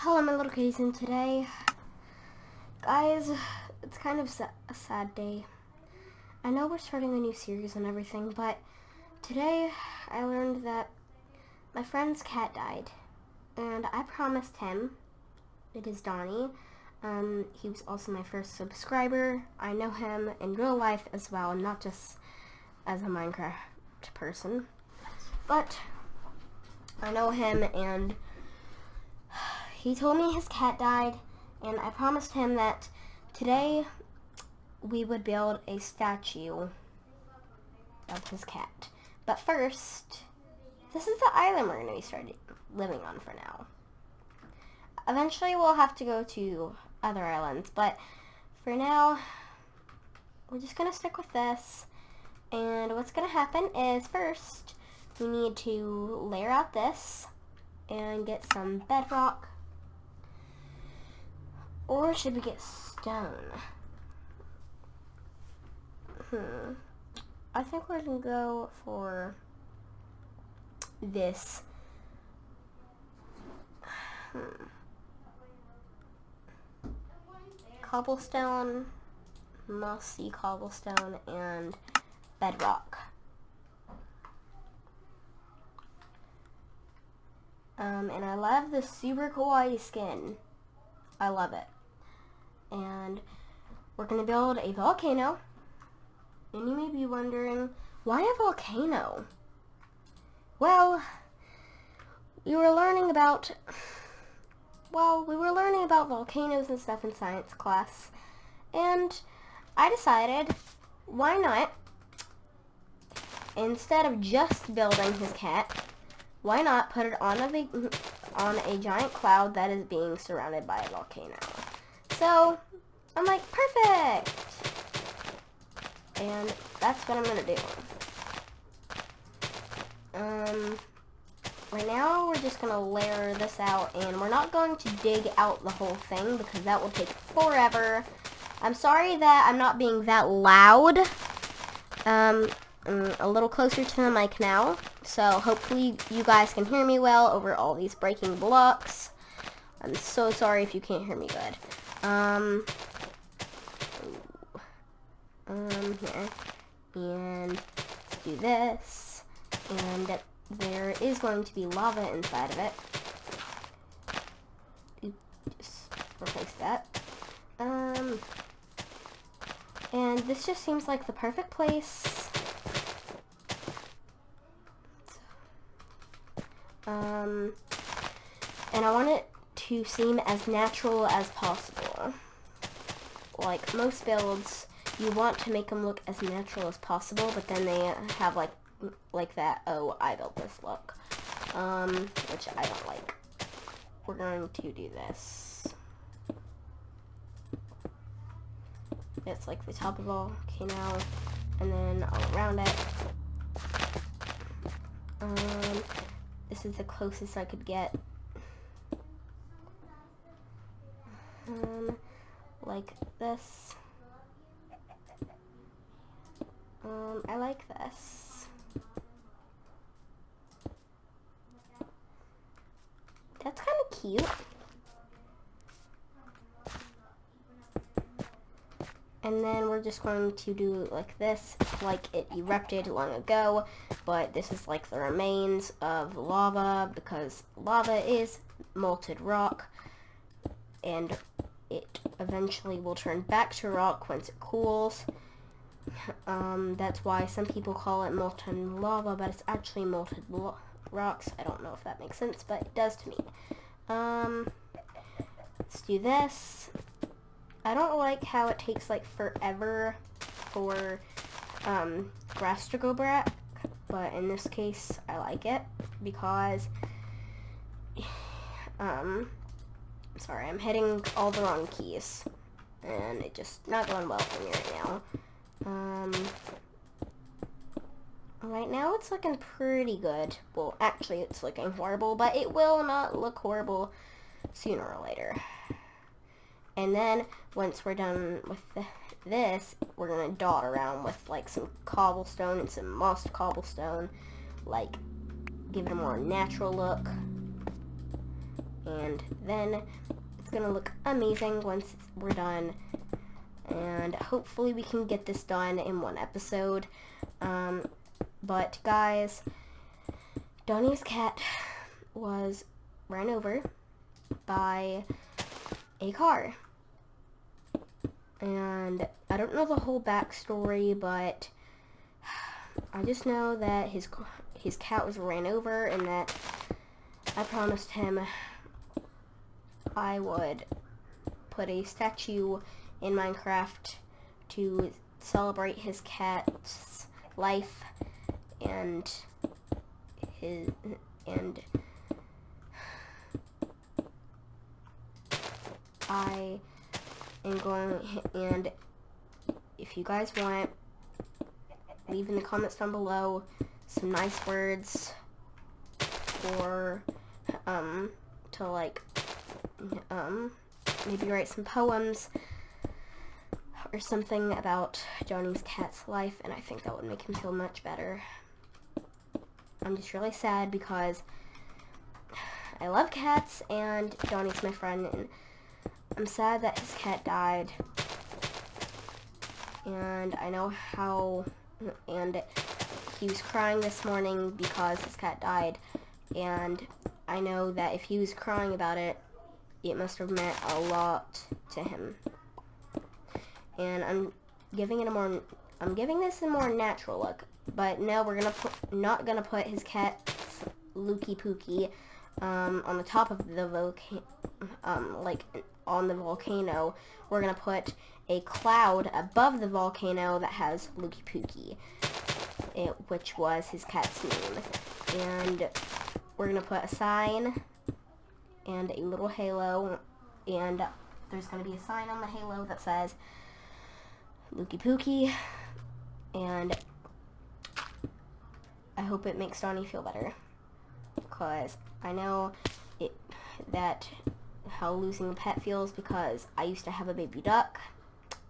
Hello my little kitties, and today, guys, it's kind of a sad day. I know we're starting a new series and everything, but today I learned that my friend's cat died, and I promised him, it is Donny, he was also my first subscriber. I know him in real life as well, not just as a Minecraft person, but I know him, and he told me his cat died, and I promised him that today we would build a statue of his cat. But first, this is the island we're going to be living on for now. Eventually we'll have to go to other islands, but for now, we're just going to stick with this. And what's going to happen is first, we need to layer out this and get some bedrock. Or should we get stone? I think we're going to go for this. Cobblestone, mossy cobblestone, and bedrock. And I love the super kawaii skin. I love it. And we're going to build a volcano. And you may be wondering, why a volcano? Well, we were learning about volcanoes and stuff in science class. And I decided, why not, instead of just building his cat, why not put it on a giant cloud that is being surrounded by a volcano? So, I'm like, perfect! And that's what I'm going to do. Right now, we're just going to layer this out, and we're not going to dig out the whole thing, because that will take forever. I'm sorry that I'm not being that loud. I'm a little closer to the mic now, so hopefully you guys can hear me well over all these breaking blocks. I'm so sorry if you can't hear me good. Here, and do this, and there is going to be lava inside of it. Just replace that. And this just seems like the perfect place. And I want it to seem as natural as possible. Like most builds, you want to make them look as natural as possible, but then they have like that, oh, I built this look, which I don't like. We're going to do this. It's like the top of all volcano, and then all around it. This is the closest I could get. Like this. I like this. That's kind of cute. And then we're just going to do like this, like it erupted long ago, but this is like the remains of lava, because lava is molten rock, and it eventually will turn back to rock once it cools. That's why some people call it molten lava, but it's actually molten rocks. I don't know if that makes sense, but it does to me. Let's do this. I don't like how it takes like forever for grass to go back, but in this case I like it because sorry, I'm hitting all the wrong keys and it's just not going well for me right now. Right now it's looking pretty good. Well, actually it's looking horrible, but it will not look horrible sooner or later. And then once we're done with this, we're gonna dot around with like some cobblestone and some moss cobblestone, like give it a more natural look. and then it's gonna look amazing once we're done, and hopefully we can get this done in one episode. But guys, Donny's cat was ran over by a car, and I don't know the whole backstory, but I just know that his cat was ran over, and that I promised him I would put a statue in Minecraft to celebrate his cat's life and I am going, and if you guys want, leave in the comments down below some nice words for to like maybe write some poems or something about Donny's cat's life, and I think that would make him feel much better. I'm just really sad because I love cats and Donny's my friend, and I'm sad that his cat died. And I know how, and he was crying this morning because his cat died, and I know that if he was crying about it, it must have meant a lot to him. And I'm giving this a more natural look. But no, we're not gonna put his cat's Looky Pookie on the top of the like on the volcano. We're gonna put a cloud above the volcano that has Looky Pookie, which was his cat's name. And we're gonna put a sign and a little halo, and there's gonna be a sign on the halo that says Looky Pookie, and I hope it makes Donny feel better, because I know that how losing a pet feels, because I used to have a baby duck,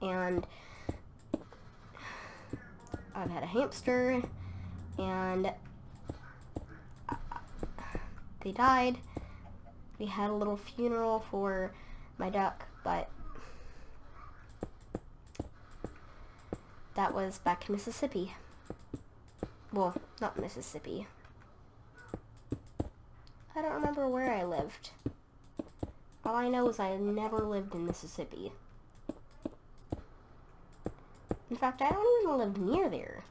and I've had a hamster, and they died. We had a little funeral for my duck, but that was back in Mississippi. Well, not Mississippi. I don't remember where I lived. All I know is I never lived in Mississippi. In fact, I don't even live near there.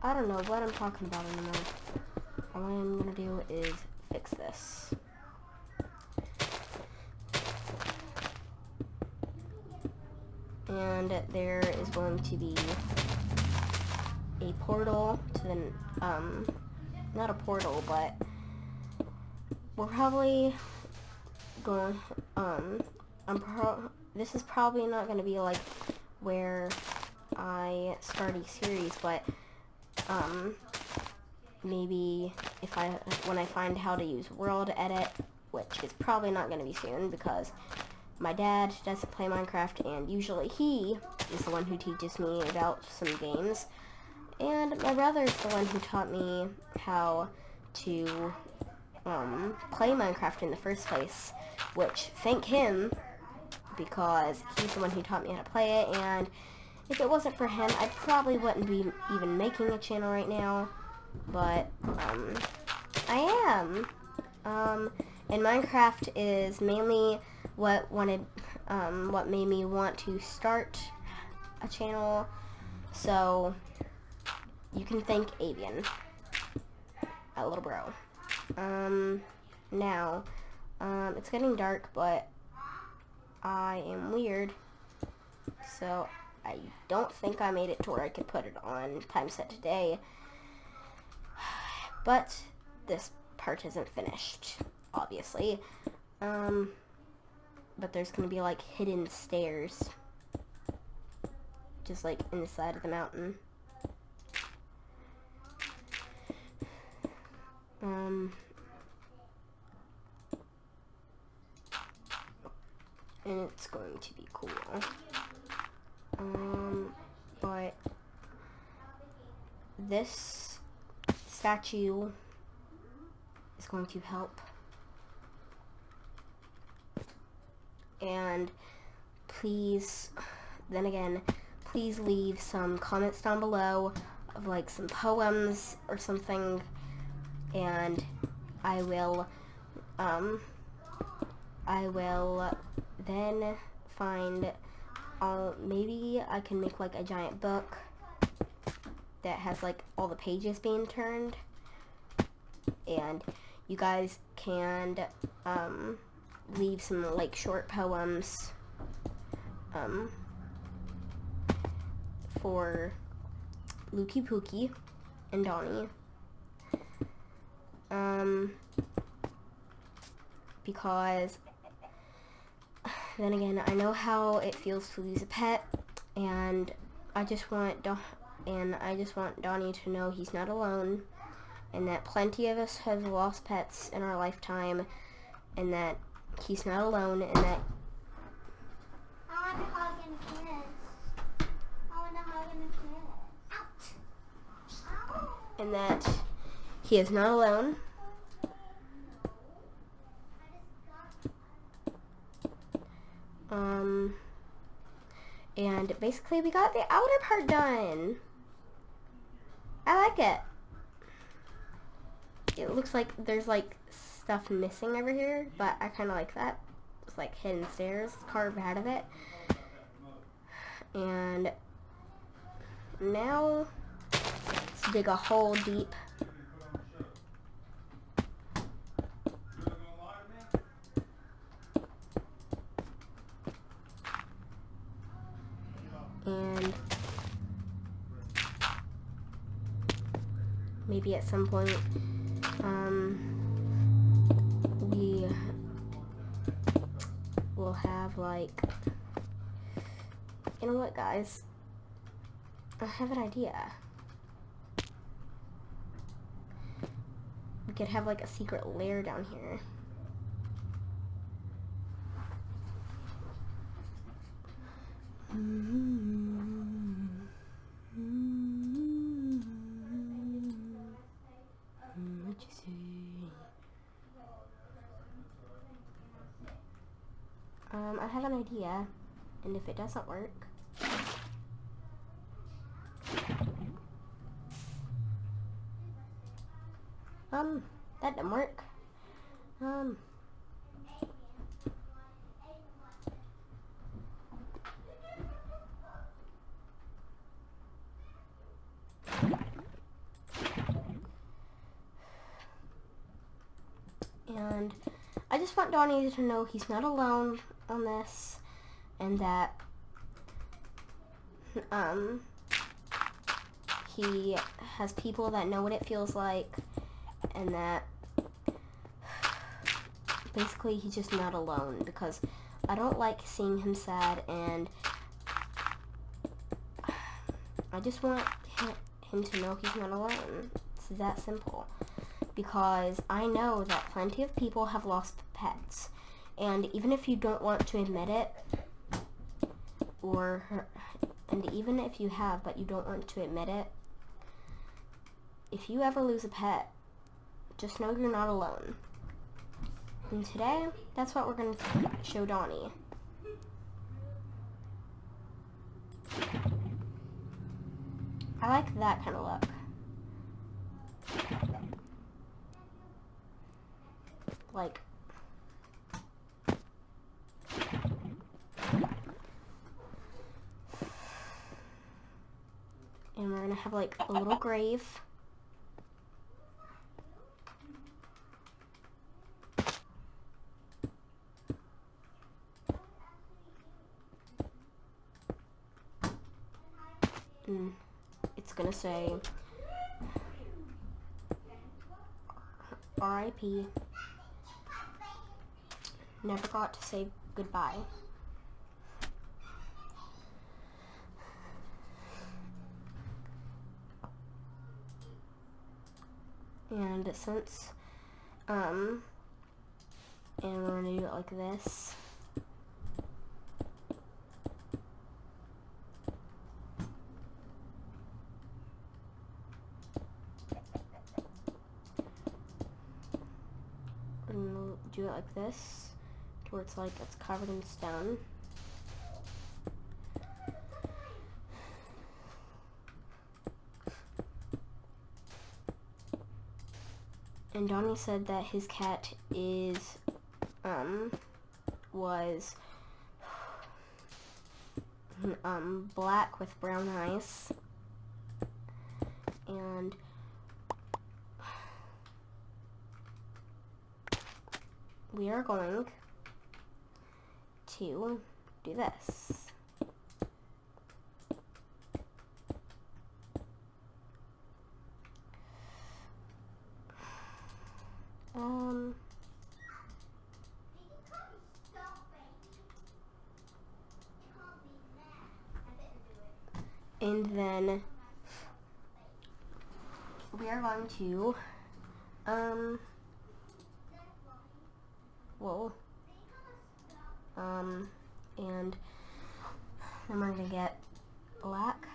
I don't know what I'm talking about anymore. All I'm gonna do is fix this. And there is going to be a portal to the, not a portal, but we're probably going, this is probably not going to be like where I start a series, but, maybe when I find how to use World Edit, which is probably not going to be soon, because my dad doesn't play Minecraft, and usually he is the one who teaches me about some games. And my brother is the one who taught me how to play Minecraft in the first place, which, thank him, because he's the one who taught me how to play it, and if it wasn't for him, I probably wouldn't be even making a channel right now, but I am. And Minecraft is mainly what made me want to start a channel, so you can thank Avian, a little bro. Now, it's getting dark, but I am weird, so I don't think I made it to where I could put it on time set today, but this part isn't finished, obviously. But there's gonna be like hidden stairs, just like in the side of the mountain. And it's going to be cool. this statue is going to help. And please, then again, please leave some comments down below of like some poems or something, and I will then find, maybe I can make like a giant book that has like all the pages being turned, and you guys can leave some like short poems for Lukey Pookie and Donny, because then again, I know how it feels to lose a pet, and I just want Donny to know he's not alone, and that plenty of us have lost pets in our lifetime, and that he's not alone, and that I want to hug and kiss. I want to hug and kiss. Ouch. and that he is not alone. And basically we got the outer part done. I like it. It looks like there's like stuff missing over here, but I kind of like that. It's like hidden stairs carved out of it. And now let's dig a hole deep. And maybe at some point we will have like, you know what guys, I have an idea. We could have like a secret lair down here. What you say? I have an idea, and if it doesn't work, that didn't work. And I just want Donny to know he's not alone on this, and that he has people that know what it feels like, and that basically he's just not alone, because I don't like seeing him sad, and I just want him to know he's not alone. It's that simple. Because I know that plenty of people have lost pets, and even if you don't want to admit it, and even if you have but you don't want to admit it, if you ever lose a pet, just know you're not alone. And today, that's what we're going to show Donny. I like that kind of look. Like, and we're gonna have like a little grave. And it's gonna say R.I.P. Never got to say goodbye. And since, and we're gonna do it like this. do it like this, to where it's like it's covered in stone. And Donny said that his cat was black with brown eyes, and we are going to do this. And then we are going to, and then we're going to get black,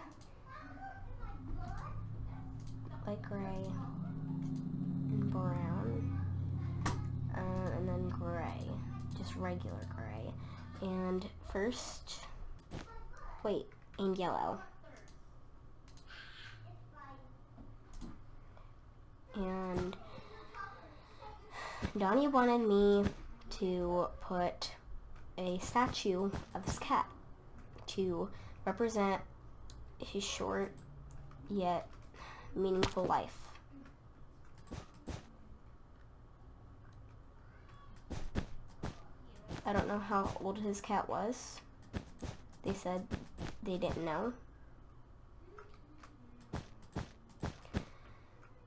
light gray, and brown, and then gray, just regular gray. And first, and yellow. And Donny wanted me to put a statue of his cat to represent his short yet meaningful life. I don't know how old his cat was. They said they didn't know.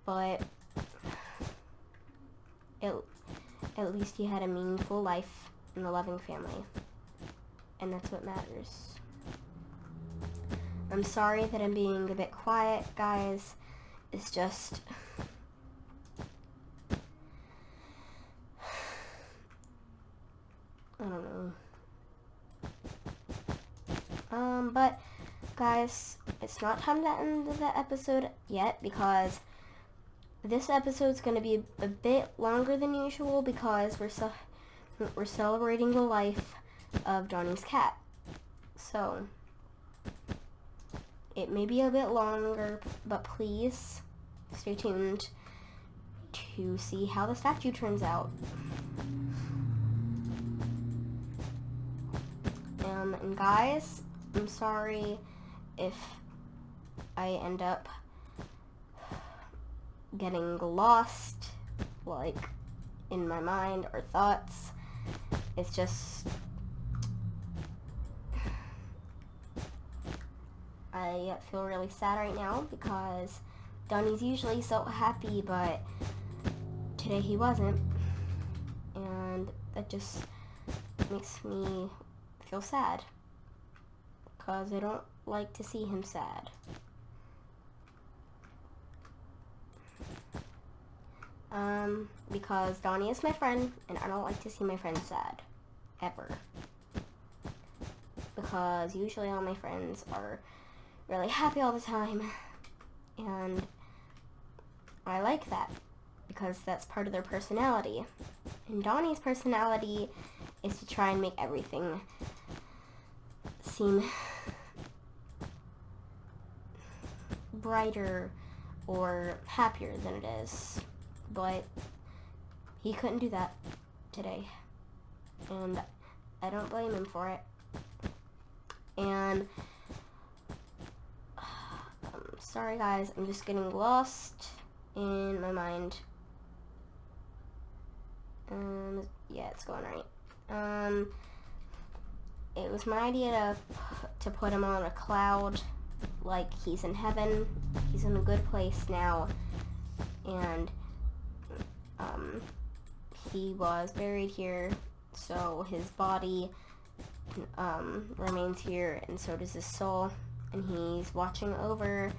But at least he had a meaningful life and a loving family. And that's what matters. I'm sorry that I'm being a bit quiet, guys. It's just... I don't know. But, guys, it's not time to end the episode yet, because this episode's going to be a bit longer than usual, because we're celebrating the life of Donny's cat. So, it may be a bit longer, but please stay tuned to see how the statue turns out. And guys, I'm sorry if I end up getting lost, like, in my mind or thoughts. It's just... I feel really sad right now because Donny's usually so happy, but today he wasn't. And that just makes me feel sad, because I don't like to see him sad. Because Donny is my friend, and I don't like to see my friends sad, ever. Because usually all my friends are really happy all the time, and I like that, because that's part of their personality. And Donny's personality is to try and make everything seem brighter or happier than it is. But he couldn't do that today, and I don't blame him for it. And sorry guys, I'm just getting lost in my mind. Yeah, it's going right. It was my idea to put him on a cloud, like he's in heaven. He's in a good place now, and he was buried here, so his body remains here, and so does his soul, and he's watching over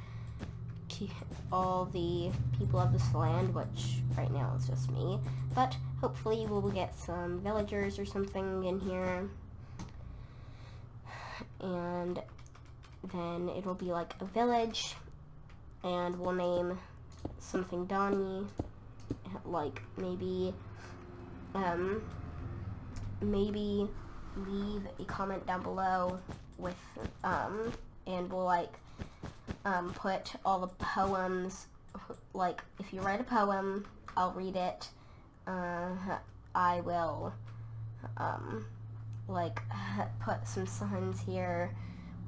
to all the people of this land, which right now is just me, but hopefully we'll get some villagers or something in here, and then it'll be like a village, and we'll name something Donny, like maybe maybe leave a comment down below with, and we'll, like, put all the poems, like, if you write a poem, I'll read it. I will, like, put some signs here,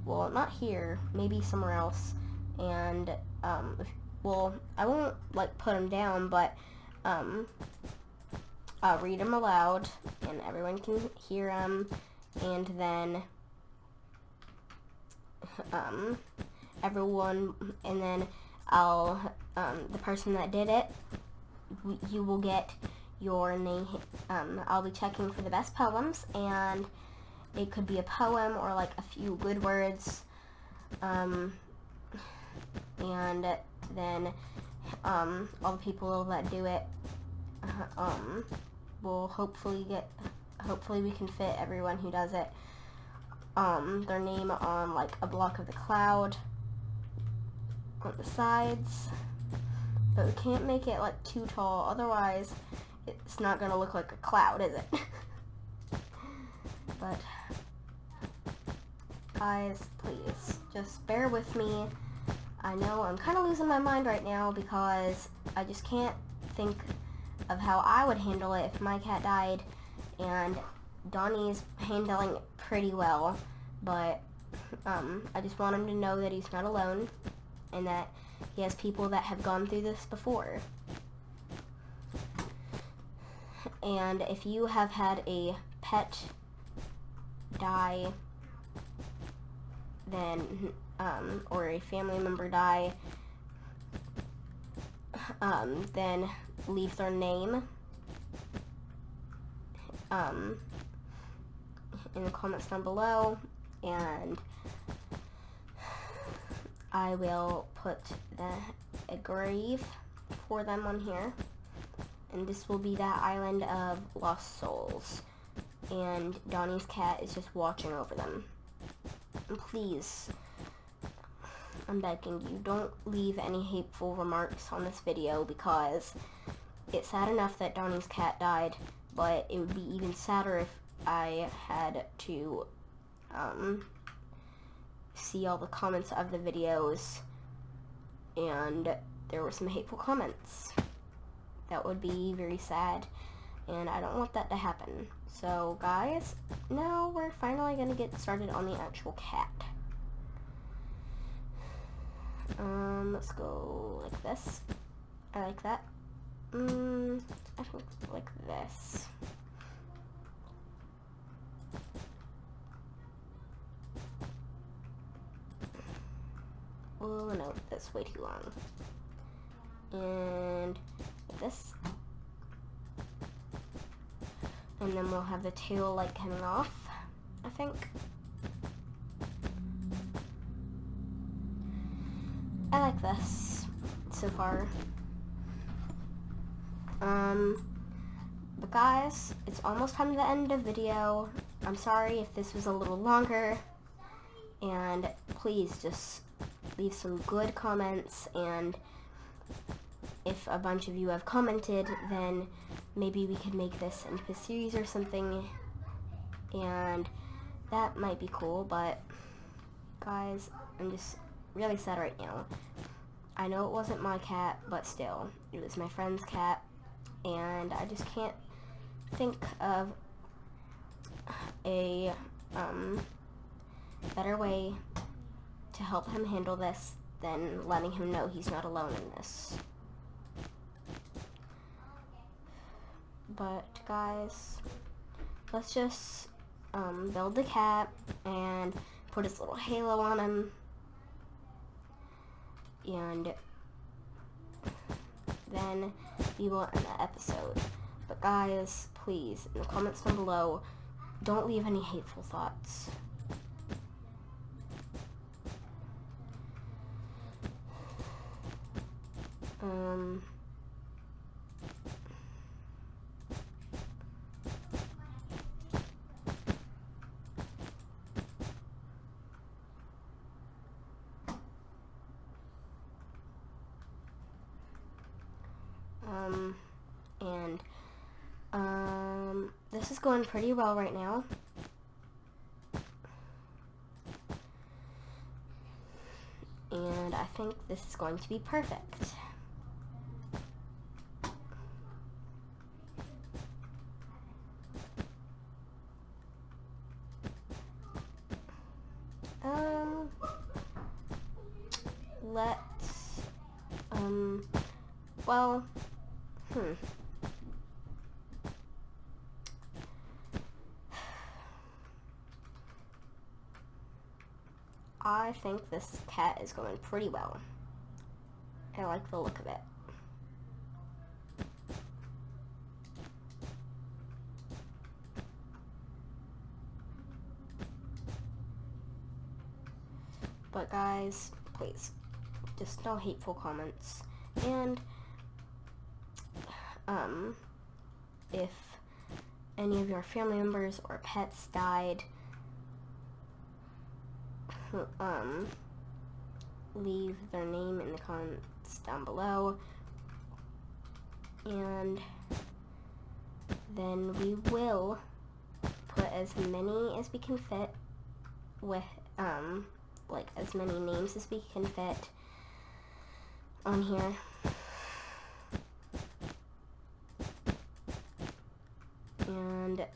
well, not here, maybe somewhere else, and, well, I won't, like, put them down, but, I'll read them aloud, and everyone can hear them, and then, I'll, the person that did it, you will get your name. I'll be checking for the best poems, and it could be a poem or like a few good words, and then all the people that do it will hopefully we can fit everyone who does it, their name on like a block of the cloud on the sides, but we can't make it like too tall, otherwise it's not gonna look like a cloud, is it? But guys, please just bear with me. I know I'm kind of losing my mind right now because I just can't think of how I would handle it if my cat died, and Donnie's handling it pretty well, but I just want him to know that he's not alone and that he has people that have gone through this before. And if you have had a pet die, then or a family member die, then leave their name in the comments down below, and I will put a grave for them on here, and this will be that island of lost souls, and Donnie's cat is just watching over them. And please, I'm begging you, don't leave any hateful remarks on this video, because it's sad enough that Donnie's cat died, but it would be even sadder if I had to see all the comments of the videos and there were some hateful comments. That would be very sad, and I don't want that to happen. So guys, now we're finally gonna get started on the actual cat. Let's go like this. I like that. I think like this. Oh no, that's way too long. And this. And then we'll have the tail like coming off, I think. I like this so far. But guys, it's almost time to the end of the video. I'm sorry if this was a little longer, and please just leave some good comments, and if a bunch of you have commented, then maybe we could make this into a series or something, and that might be cool. But guys, I'm just really sad right now. I know it wasn't my cat, but still, it was my friend's cat, and I just can't think of a better way to help him handle this than letting him know he's not alone in this. But guys, let's just build the cat and put his little halo on him, and then we will end the episode. But guys, please, in the comments down below, don't leave any hateful thoughts. And this is going pretty well right now. And I think this is going to be perfect. Let's, well, I think this cat is going pretty well. I like the look of it. But guys, please, just no hateful comments. And, if any of your family members or pets died, leave their name in the comments down below, and then we will put as many as we can fit with, like as many names as we can fit on here. And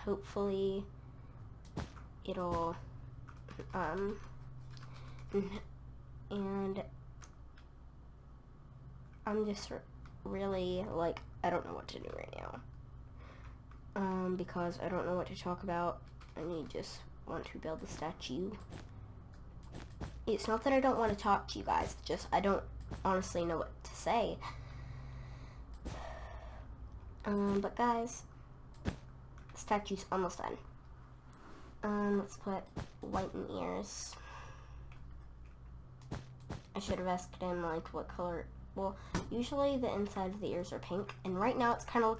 hopefully it'll, and I'm just really, like, I don't know what to do right now, because I don't know what to talk about, and I just want to build the statue. It's not that I don't want to talk to you guys, it's just I don't honestly know what to say. But guys, the statue's almost done. Let's put white in ears. I should have asked him, like, what color. Well, usually the inside of the ears are pink, and right now it's kind of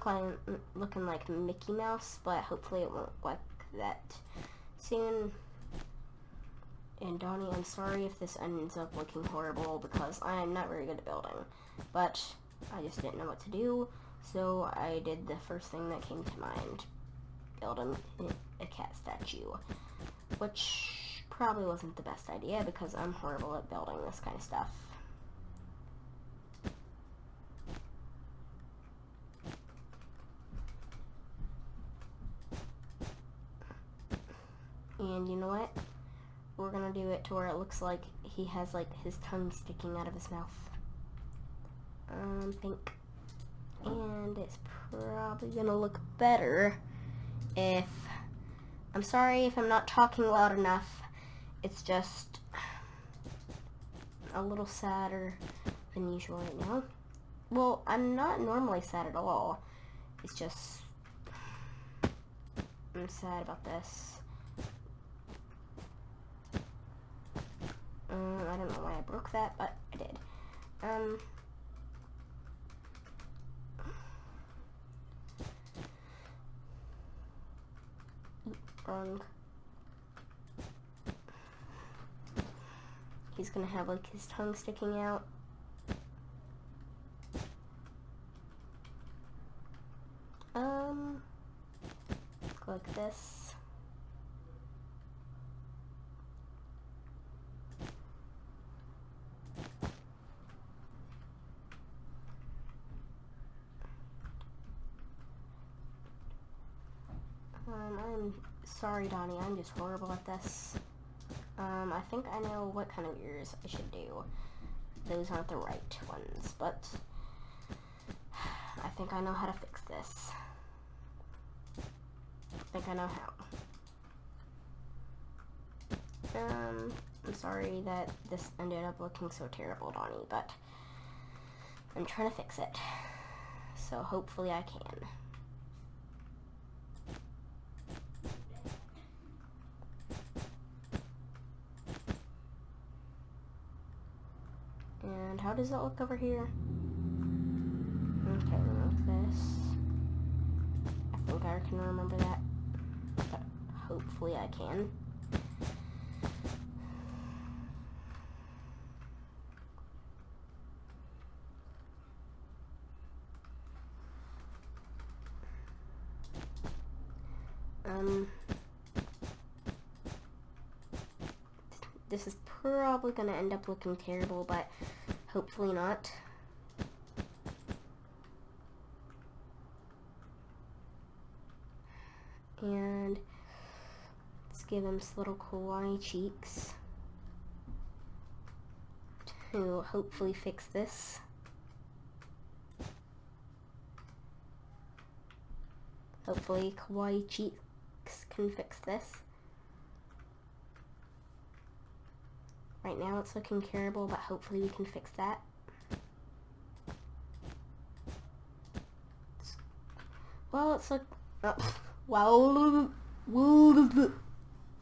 looking like Mickey Mouse, but hopefully it won't like that soon. And Donny, I'm sorry if this ends up looking horrible, because I am not very good at building, but I just didn't know what to do, so I did the first thing that came to mind. Build a cat statue, which probably wasn't the best idea because I'm horrible at building this kind of stuff. And you know what? We're gonna do it to where it looks like he has, like, his tongue sticking out of his mouth. Pink. And it's probably gonna look better if, I'm sorry if I'm not talking loud enough. It's just a little sadder than usual right now. Well, I'm not normally sad at all. It's just, I'm sad about this. I don't know why I broke that, but I did. Wrong. He's gonna have, like, his tongue sticking out. Like this. I'm sorry, Donny, I'm just horrible at this. I think I know what kind of ears I should do. Those aren't the right ones, but I think I know how to fix this. I think I know how. I'm sorry that this ended up looking so terrible, Donny, but I'm trying to fix it. So hopefully I can. And how does that look over here? Okay, like this. I think I can remember that, but hopefully I can. This is probably gonna end up looking terrible, but hopefully not. And let's give him some little kawaii cheeks to hopefully fix this. Hopefully kawaii cheeks can fix this. Right now it's looking terrible, but hopefully we can fix that. Well, it's like, well,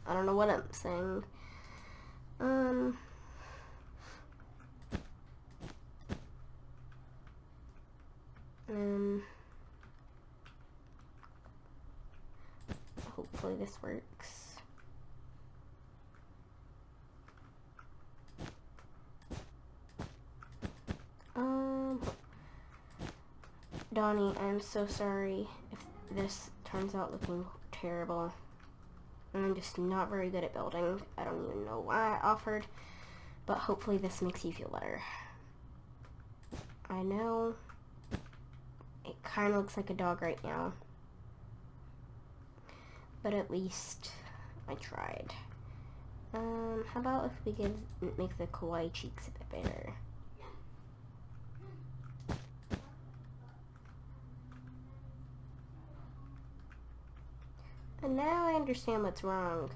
I don't know what I'm saying. Hopefully this works. Donny, I'm so sorry if this turns out looking terrible. I'm just not very good at building. I don't even know why I offered, but hopefully this makes you feel better. I know it kind of looks like a dog right now, but at least I tried. How about if we make the kawaii cheeks a bit better? And now I understand what's wrong.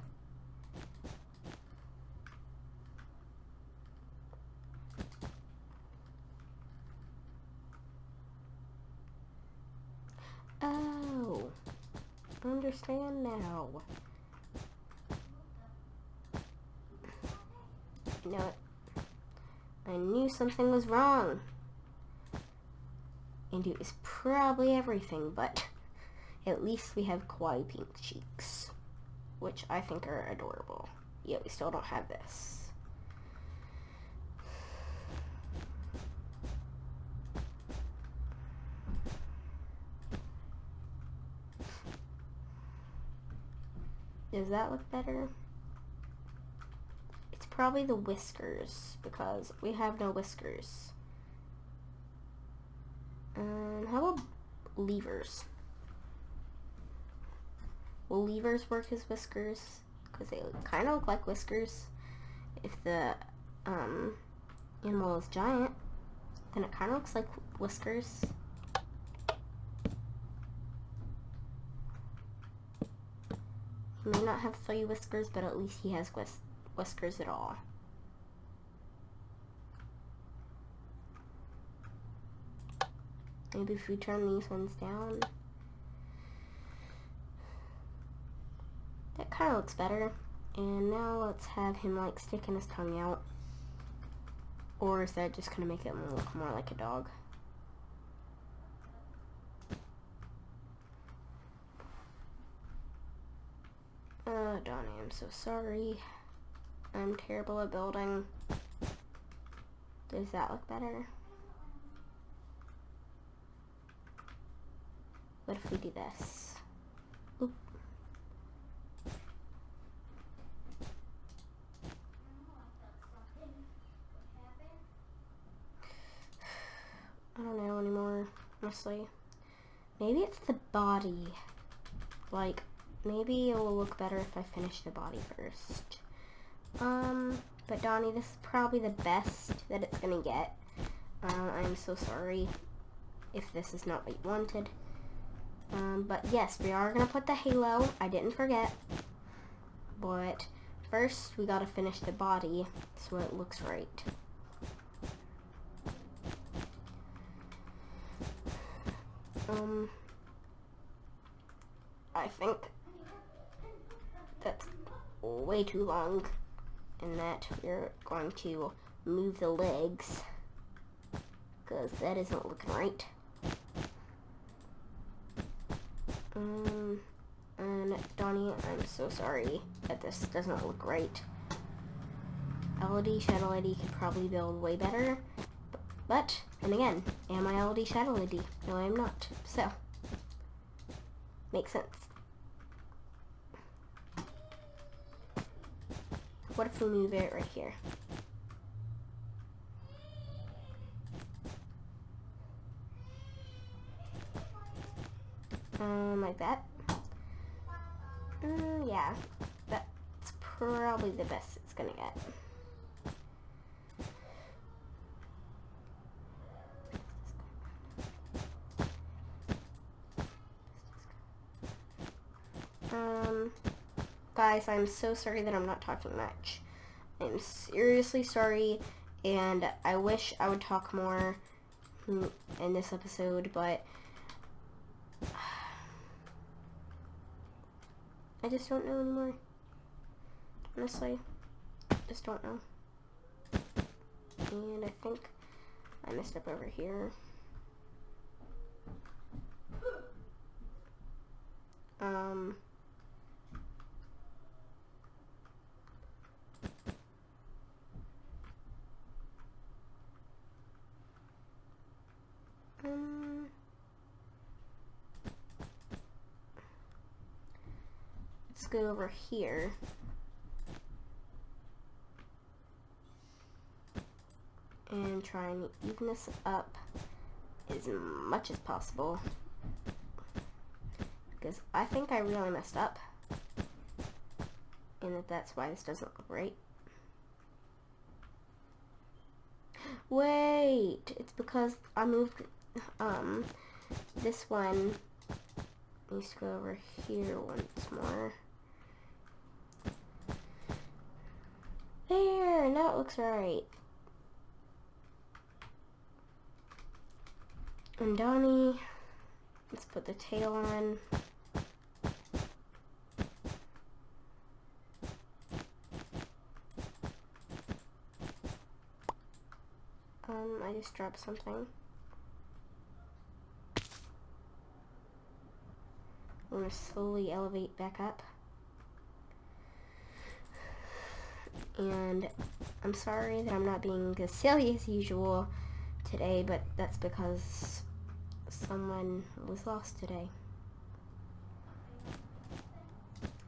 Oh, I understand now. You know what? I knew something was wrong. And it was probably everything, but at least we have kawaii pink cheeks, which I think are adorable. Yet we still don't have this. Does that look better? It's probably the whiskers, because we have no whiskers. How about levers? Will levers work as whiskers? Because they kind of look like whiskers. If the animal is giant, then it kind of looks like whiskers. He may not have 3 whiskers, but at least he has whiskers at all. Maybe if we turn these ones down. That kind of looks better. And now let's have him like sticking his tongue out. Or is that just going to make it look more like a dog? Donny, I'm so sorry. I'm terrible at building. Does that look better? What if we do this? Oop. I don't know anymore, honestly. Maybe it's the body. Like, maybe it will look better if I finish the body first. But Donny, this is probably the best that it's gonna get. I'm so sorry if this is not what you wanted. But yes, we are gonna put the halo. I didn't forget. But first, we gotta finish the body so it looks right. I think that's way too long, and that we're going to move the legs, because that isn't looking right. And Donny, I'm so sorry that this doesn't look right. LED Shadow Lady could probably build way better, but, and again, am I LED Shadow Lady? No, I'm not. So, makes sense. what if we move it right here? Like that. Yeah, that's probably the best it's gonna get. Guys, I'm so sorry that I'm not talking much. I'm seriously sorry, and I wish I would talk more in this episode, but I just don't know anymore. Honestly, just don't know. And I think I messed up over here. Let's go over here. And try and even this up as much as possible. Because I think I really messed up. And that's why this doesn't look right. Wait! It's because I moved this one needs to go over here once more. There! Now it looks right. And Donny, let's put the tail on. I just dropped something. I'm gonna slowly elevate back up. And I'm sorry that I'm not being as silly as usual today, but that's because someone was lost today.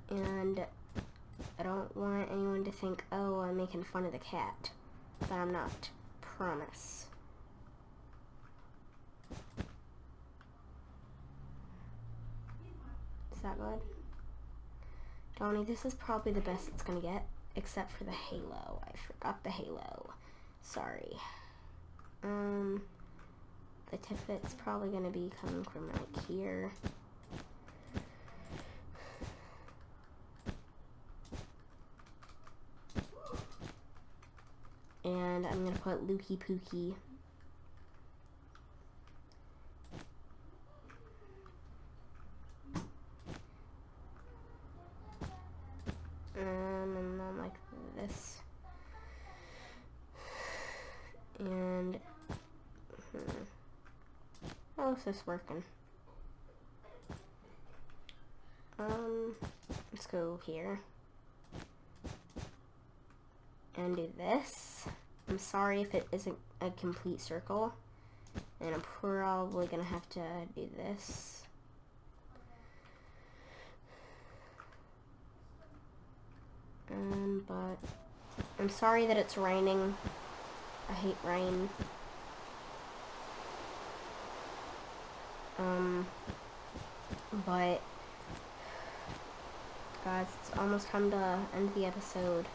And I don't want anyone to think, oh, I'm making fun of the cat. But I'm not. Promise. Is that good? Donny, this is probably the best it's gonna get, except for the halo. I forgot the halo. Sorry. The tippet's probably gonna be coming from like here. And I'm gonna put Lukey Pookie. And then like this. And how is this working? Let's go here. And do this. I'm sorry if it isn't a complete circle. And I'm probably gonna have to do this. But I'm sorry that it's raining. I hate rain. But guys, it's almost time to end the episode.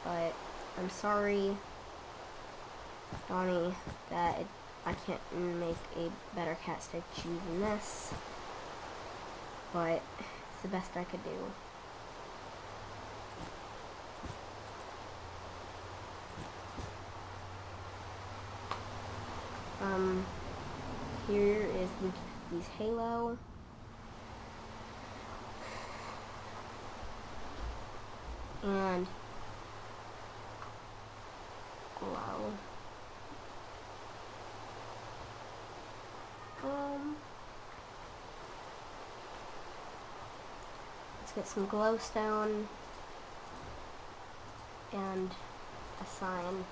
But I'm sorry, Donny, that I can't make a better cat statue than this. But it's the best I could do. Here is Luke's halo. And glow. Let's get some glowstone and a sign.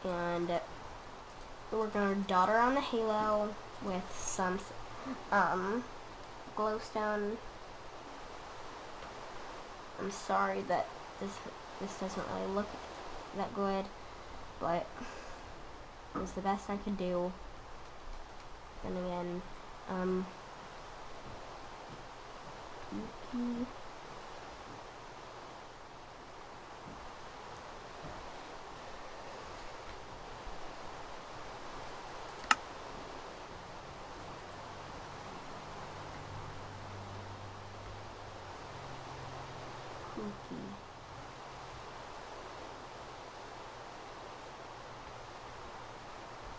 And we're gonna dot around the halo with some glowstone. I'm sorry that this doesn't really look that good, but it was the best I could do. And again,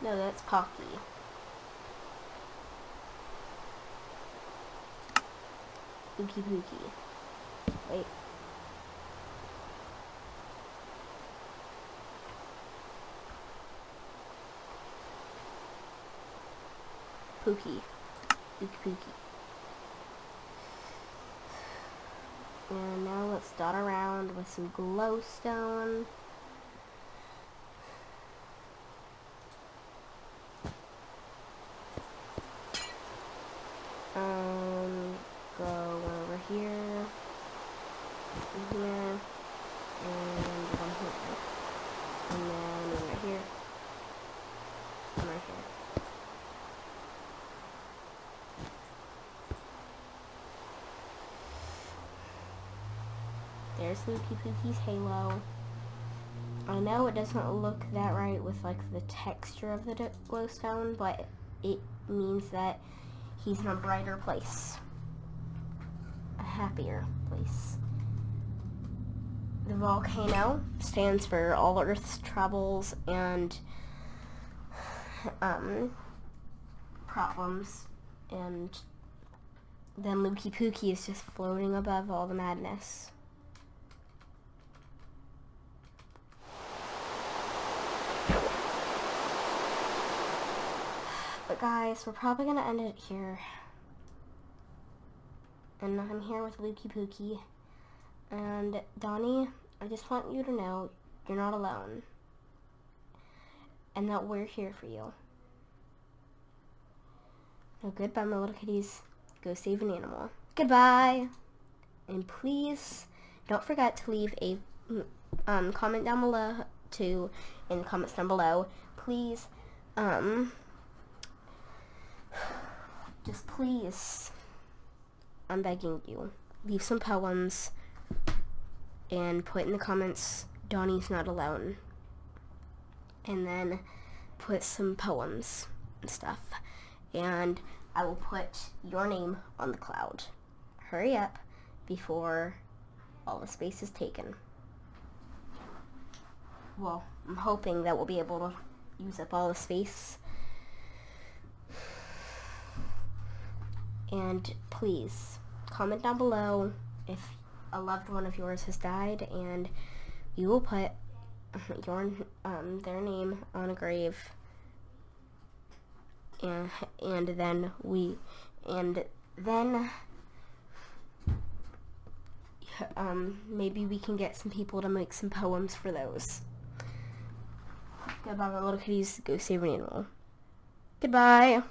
no, that's Pocky. Pookie Pookie. Wait. Pookie. Pookie Pookie. And now let's dot around with some glowstone. Go over here, and here, and one here, and then one right here, and right here. There's Looky Pookie's halo. I know it doesn't look that right with like the texture of the glowstone, but it means that he's in a brighter place. A happier place. The volcano stands for all Earth's troubles and problems, and then Looky Pookie is just floating above all the madness. But guys, we're probably gonna end it here. And I'm here with Looky Pookie. And Donny, I just want you to know you're not alone. And that we're here for you. Now goodbye, my little kitties. Go save an animal. Goodbye. And please don't forget to leave a comment down below in the comments down below. Please, just please, I'm begging you, leave some poems and put in the comments, Donny's not alone. And then put some poems and stuff. And I will put your name on the cloud. Hurry up before all the space is taken. Well, I'm hoping that we'll be able to use up all the space. And please, comment down below if a loved one of yours has died, and we will put their name on a grave, and then maybe we can get some people to make some poems for those. Goodbye, my little kitties. Go save an animal. Goodbye.